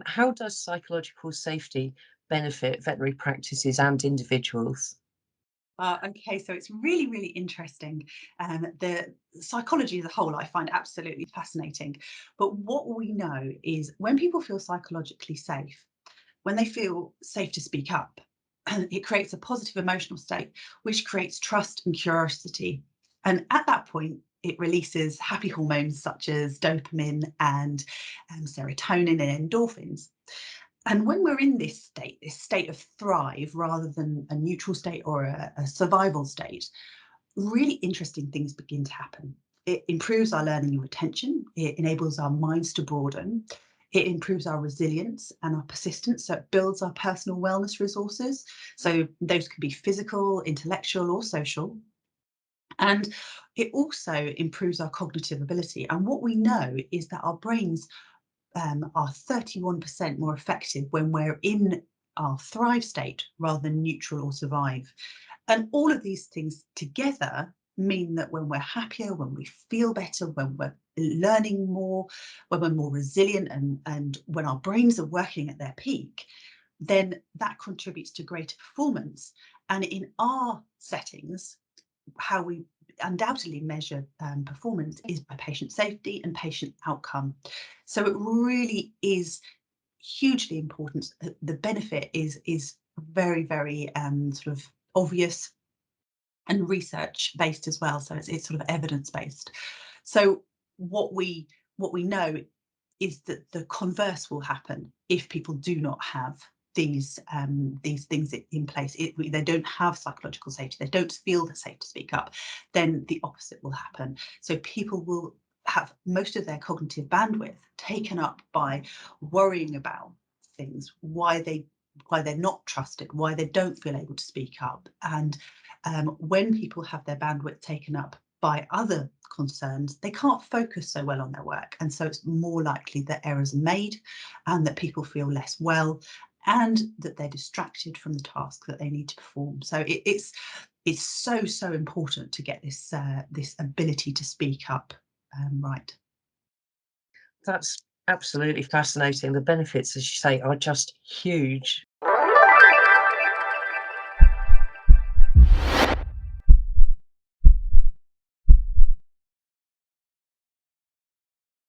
How does psychological safety benefit veterinary practices and individuals? Okay, so it's really, really interesting. The psychology as a whole, I find absolutely fascinating. But what we know is when people feel psychologically safe, when they feel safe to speak up, it creates a positive emotional state, which creates trust and curiosity. And at that point, it releases happy hormones such as dopamine and serotonin and endorphins. And when we're in this state of thrive rather than a neutral state or a survival state, really interesting things begin to happen. It improves our learning and retention. It enables our minds to broaden. It improves our resilience and our persistence. So it builds our personal wellness resources. So those could be physical, intellectual, or social. And it also improves our cognitive ability. And what we know is that our brains are 31% more effective when we're in our thrive state rather than neutral or survive. And all of these things together mean that when we're happier, when we feel better, when we're learning more, when we're more resilient, and when our brains are working at their peak, then that contributes to greater performance. And in our settings, how we undoubtedly measure performance is by patient safety and patient outcome. So it really is hugely important. The benefit is very, very sort of obvious and research based as well. So it's sort of evidence based. So what we what we know is that the converse will happen if people do not have these things in place. They don't have psychological safety. They don't feel safe to speak up. Then the opposite will happen. So people will have most of their cognitive bandwidth taken up by worrying about things, why they're not trusted, why they don't feel able to speak up, and when people have their bandwidth taken up by other concerns, they can't focus so well on their work. And so it's more likely that errors are made and that people feel less well and that they're distracted from the task that they need to perform. So it's so important to get this ability to speak up right. That's absolutely fascinating. The benefits, as you say, are just huge.